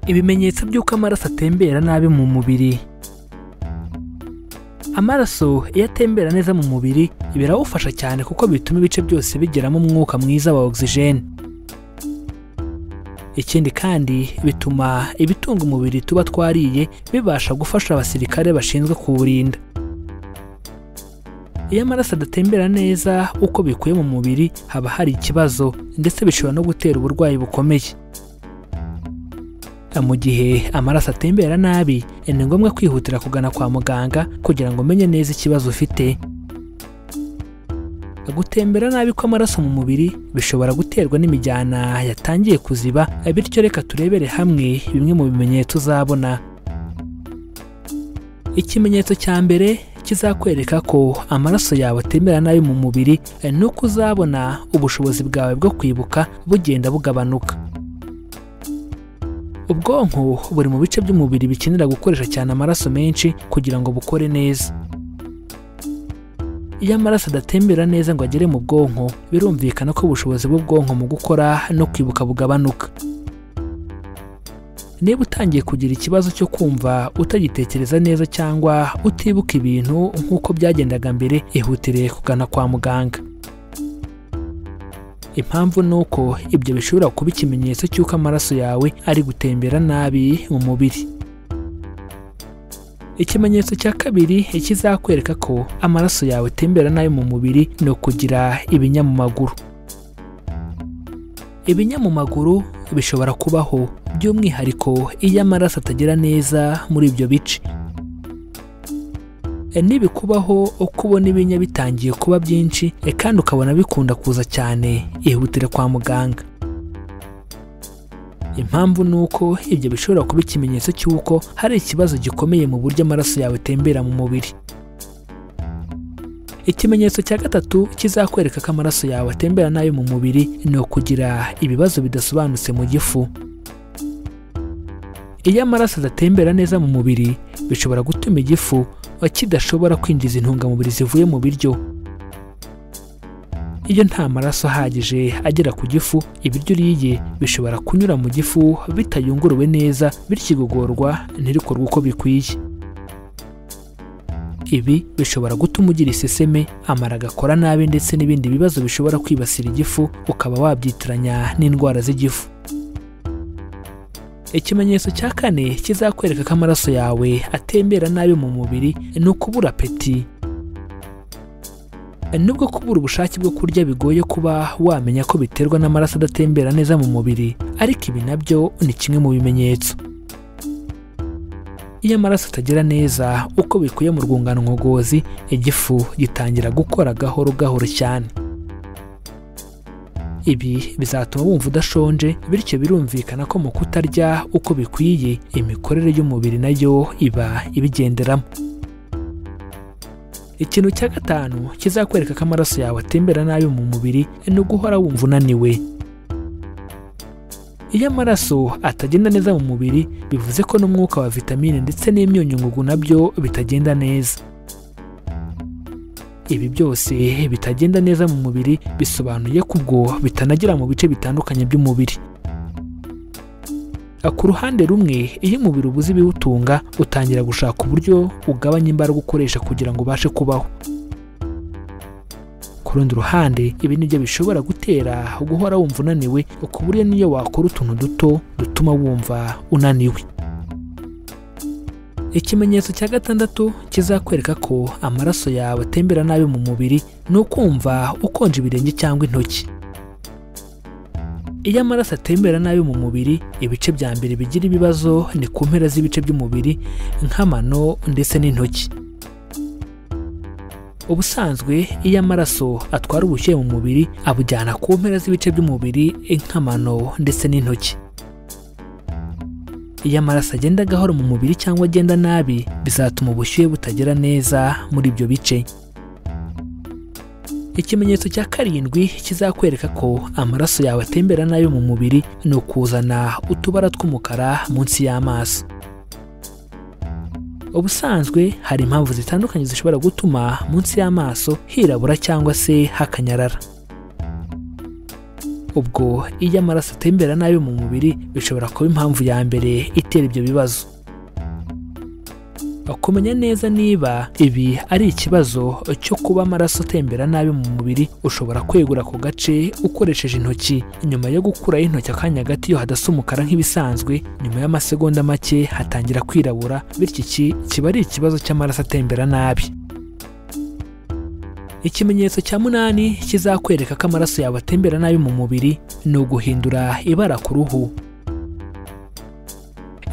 Ibimenyetso by'uko amaraso atembera nabi mu mubiri. Amaraso iyo atembera neza mu mubiri birawufasha cyane kuko bituma ibice byose bigeramo umwuka mwiza wa oxygen. Ikindi kandi bituma ibitunga umubiri tuba twariye bibasha gufasha abasirikare bashinzwe kuwurinda. Iyo amaraso adatembera neza uko bikuye mu mubiri haba hari ikibazo ndetse bishobora no gutera uburwayi bukomeye. Mu gihe amaraso atembera nabi ni ngombwa kwihutira kugana kwa muganga kugira ngo umenye neza ikibazo ufite. Gutembera nabi kw'amaraso mu mubiri bishobora guterwa n'imijyana yatangiye kuziba, bityo reka turebere hamwe bimwe mu bimenyetso uzabona. Ikimenyetso cya mbere kizakwereka ko amaraso yawe atembera nabi mu mubiri ni uko uzabona ubushobozi bwawe bwo kwibuka bugenda bugabanuka. Ubwonko buri mu bice by'umubiri bikenera gukoresha cyane amaraso menshi kugira ngo bukore neza. Iyo amaraso adatembera neza ngo agere mu bwonko, birumvikana ko ubushobozi bw'ubwonko mu gukora no kwibuka bugabanuka. Niba utangiye kugira ikibazo cyo kumva utagitekereza neza cyangwa utibuka ibintu nk'uko byagendaga mbere, ihutire kugana kwa muganga. Impamvu ni uko ibyo bishobora kuba ikimenyetso cy'uko amaraso yawe ari gutembera nabi mu mubiri. Ikimenyetso cya kabiri kizakwereka ko amaraso yawe atembera nabi mu mubiri ni ukugira ibinya mu maguru. Ibinya mu maguru bishobora kubaho by'umwihariko iyo amaraso atagera neza muri ibyo bice. Nibikubaho uko ubona ibinya bitangiye kuba byinshi kandi ukabona bikunda kuza cyane, ihutire kwa muganga. Impamvu ni uko ibyo bishobora kuba ikimenyetso cy'uko hari ikibazo gikomeye mu buryo amaraso yawe atembera mu mubiri. Ikimenyetso cya gatatu kizakwereka ko amaraso yawe atembera nabi mu mubiri ni ukugira ibibazo bidasobanutse mu gifu. Iyo amaraso adatembera neza mu mubiri bishobora gutuma igifu kidashobora kwinjiza intungamubiri zivuye mu biryo. Iyo nta maraso ahagije agera ku gifu, ibiryo uriye bishobora kunyura mu gifu bitayunguruwe neza, bityo igogorwa ntirikorwe uko bikwiye. Ibi bishobora gutuma ugira iseseme, amara agakora nabi ndetse n'ibindi bibazo bishobora kwibasira igifu, ukaba wabyitiranya n'indwara z'igifu. Ikimenyetso cya kane kizakwereka ko amaraso yawe atembera nabi mu mubiri ni ukubura apeti. Nubwo kubura ubushake bwo kurya bigoye kuba wamenya ko biterwa n'amaraso adatembera neza mu mubiri, ariko ibi nabyo ni kimwe mu bimenyetso. Iyo amaraso atagera neza uko bikuye mu rwungano ngogozi, igifu gitangira gukora gahoro gahoro cyane. Ibi bizatuma wumva udashonje, bityo birumvikana ko mu kutarya uko bikwiye imikorere y'umubiri nayo iba ibigenderamo. Ikintu cya gatanu kizakwereka ko amaraso yawe atembera nabi mu mubiri ni uguhora wumva unaniwe. Iyo amaraso atagenda neza mu mubiri bivuze ko n'umwuka wa vitamine ndetse n'imyunyungugu nabyo bitagenda neza. Ibi byose bitagenda neza mu mubiri bisobanuye ko ubwo bitanagera mu bice bitandukanye by'umubiri. Ku ruhande rumwe, iyo umubiri ubuze ibiwutunga utangira gushaka uburyo ugabanya imbaraga ukoresha kugira ngo ubashe kubaho. Ku rundi ruhande, ibi nibyo bishobora gutera guhora wumva unaniwe ku buryo niyo wakora utuntu duto dutuma wumva unaniwe. Ikimenyetso cya gatandatu kizakwereka ko amaraso yawe atembera nabi mu mubiri ni ukumva ukonje ibirenge cyangwa intoki. Iyo amaraso atembera nabi mu mubiri, ibice bya mbere bigira ibibazo ni ku mpera z'ibice by'umubiri nk'amano ndetse n'intoki. Ubusanzwe iyo amaraso atwara ubushyuhe mu mubiri abujyana ku mpera z'ibice by'umubiri nk'amano ndetse n'intoki. Iyo amaraso agenda gahoro mu mubiri cyangwa agenda nabi, bizatuma ubushyuhe butagera neza muri ibyo bice. Ikimenyetso cya karindwi kizakwereka ko amaraso yawe atembera nabi mu mubiri ni ukuzana utubara tw'umukara munsi y'amaso. Ubusanzwe hari impamvu zitandukanye zishobora gutuma munsi y'amaso hirabura cyangwa se hakanyarara. ubwo iyo amaraso atembera nabi mu mubiri bishobora kuba impamvu ya mbere itera ibyo bibazo. Kumenya neza niba ibi ari ikibazo cyo kuba amaraso atembera nabi mu mubiri, ushobora kwegura ku gace ukoresheje intoki. Nyuma yo gukuraho intoki akanya gato iyo hadasa umukara nk'ibisanzwe, nyuma y'amasegonda make hatangira kwirabura, bityo iki kiba ari ikibazo cy'amaraso atembera nabi. Ikimenyetso cya 8 kizakwereka ko amaraso yawe atembera nabi mu mubiri ni uguhindura ibara ku ruhu.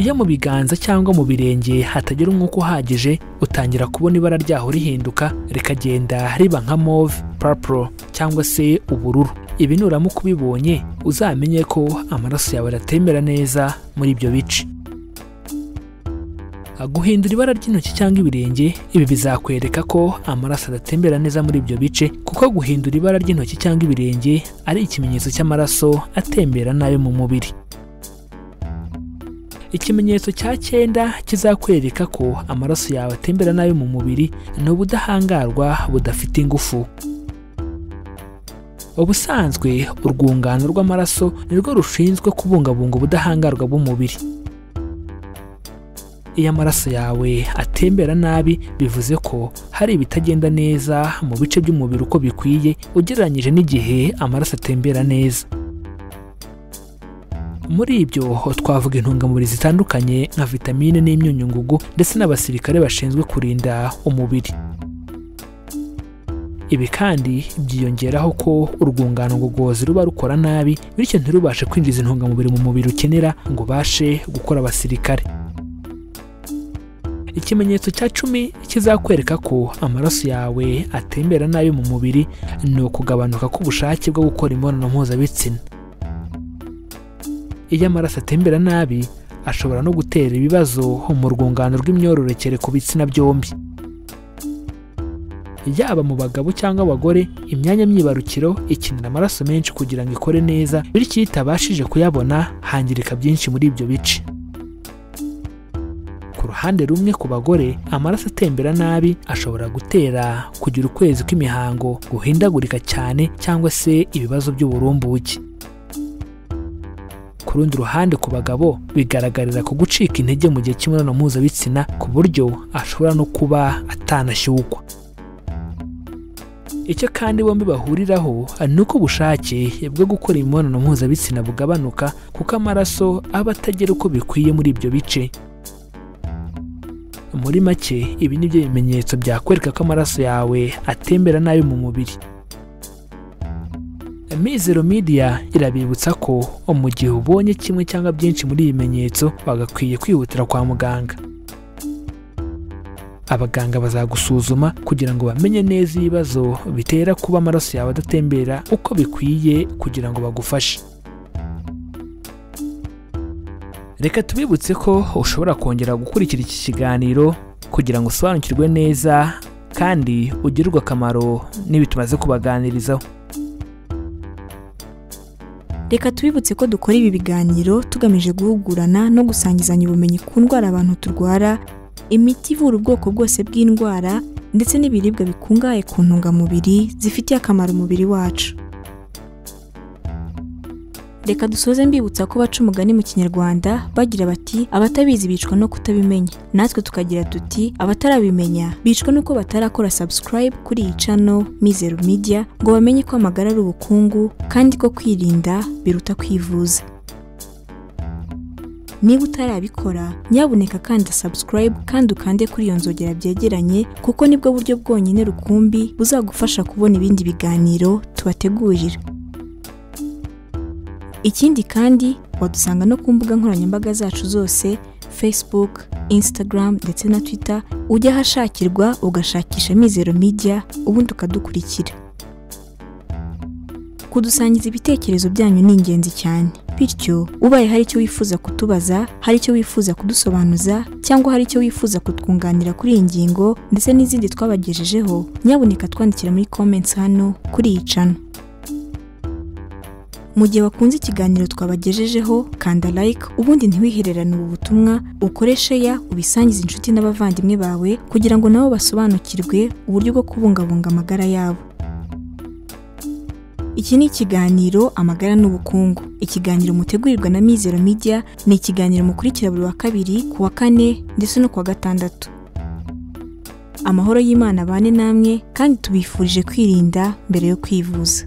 Iyo mu biganza cyangwa mu birenge hatagira umwuka uhagije, utangira kubona ibara ryaho rihinduka rikagenda riba nka mauve, purple cyangwa se ubururu. Ibi nuramuka ubibonye uzamenye ko amaraso yawe aratembera neza muri ibyo bice. Guhindura ibara ry'intoki cyangwa ibirenge, ibi bizakwereka ko amaraso adatembera neza muri ibyo bice, kuko guhindura ibara ry'intoki cyangwa ibirenge ari ikimenyetso cy'amaraso atembera nabi mu mubiri. Ikimenyetso cya 9 kizakwereka ko amaraso yawe atembera nabi mu mubiri ni ubudahangarwa budafite ingufu. Ubusanzwe urwungano rw'amaraso nirwo rushinzwe kubungabunga ubudahangarwa bw'umubiri. Iyo amaraso yawe atembera nabi bivuze ko hari ibitagenda neza mu bice by'umubiri uko bikwiye ugereranyije n'igihe amaraso atembera neza. Muri ibyo twavuga intungamubiri zitandukanye nka vitamine n'imyunyungugu ndetse n'abasirikare bashinzwe kurinda umubiri. Ibi kandi byiyongeraho ko urwungano ngogozi ruba rukora nabi, bityo ntirubashe kwinjiza intungamubiri mu mubiri ukenera ngo ubashe gukora abasirikare. Ikimenyetso cya 10 kizakwereka ko amaraso yawe atembera nabi mu mubiri ni ukugabanuka k'ubushake bwo gukora imibonano mpuzabitsina. Iyo amaraso atembera nabi ashobora no gutera ibibazo mu rwungano rw'imyororokere ku bitsina byombi. Yaba mu bagabo cyangwa abagore, imyanya myibarukiro ikenera amaraso menshi kugira ngo ikore neza, bityo iyo itabashije kuyabona hangirika byinshi muri ibyo bice. Ku ruhande rumwe ku bagore, amaraso atembera nabi ashobora gutera kugira ukwezi kw'imihango, guhindagurika cyane cyangwa se ibibazo by'uburumbuke. Ku rundi ruhande ku bagabo bigaragarira ku gucika intege mu gihe cy'imibonano mpuzabitsina ku buryo ashobora no kuba atanashyukwa. Icyo kandi bombi bahuriraho ni uko ubushake bwo gukora imibonano mpuzabitsina bugabanuka kuko amaraso aba atagera uko bikwiye muri ibyo bice. Muri make, ibi ni byo bimenyetso byakwereka ko amaraso yawe atembera nabi mu mubiri. Mizero Media irabibutsa ko mu gihe ubonye kimwe cyangwa byinshi muri ibi bimenyetso bagakwiye kwihutira kwa muganga. Abaganga bazagusuzuma kugira ngo bamenye neza ibibazo bitera kuba amaraso yawe adatembera uko bikwiye kugira ngo bagufashe. Reka tubibutse ko ushobora kongera gukurikira iki kiganiro kugira ngo usobanukirwe neza kandi ugirirwe akamaro n'ibi tumaze kubaganirizaho. Reka tubibutse ko dukora ibi biganiro tugamije guhugurana no gusangizanya ubumenyi ku ndwara abantu turwara, imiti ivura ubwoko bwose bw'indwara ndetse n'ibiribwa bikungahaye ku ntungamubiri zifitiye akamaro umubiri wacu. Reka dusoze mbibutsa ko baca umugani mu Kinyarwanda bagira bati abatabizi bicwa no kutabimenya. Natwe tukagira tuti abatarabimenya bicwa nuko batarakora subscribe kuri iyi channel Mizero Media ngo bamenye ko amagara ari ubukungu kandi ko kwirinda biruta kwivuza. Niba utarabikora nyabuneka kandi subscribe kandi ukande kuri iyo nzogera byegeranye kuko nibwo buryo bwonyine rukumbi buzagufasha kubona ibindi biganiro tubategurira. Ikindi kandi wadusanga no ku mbuga nkoranyambaga zacu zose, Facebook, Instagram ndetse na Twitter, ujya hashakirwa ugashakisha Mizero Media ubundi ukadukurikira. Kudusangiza ibitekerezo byanyu ningenzi cyane. Bityo ubaye haricyo wifuza kutubaza, haricyo wifuza kudusobanuza cyangwa haricyo wifuza kutwunganira kuri iyi ngingo ndetse n'izindi twabagejejeho, nyabuneka twandikira muri comments hano kuri iyi channel. Mu gihe wakunze ikiganiro twabagejejeho, kanda like ubundi ntiwihererane ubu butumwa, ukore share ubisangize inshuti n'abavandimwe bawe kugira ngo nabo basobanukirwe uburyo bwo kubungabunga amagara yabo. Iki ni ikiganiro Amagara n'ubukungu. Ikiganiro mutegurirwa na Mizero Media, ni ikiganiro mukurikira buri wa kabiri, ku wa kane ndetse no ku wa gatandatu. Amahoro y'Imana bane namwe, kandi tubifurije kwirinda mbere yo kwivuza.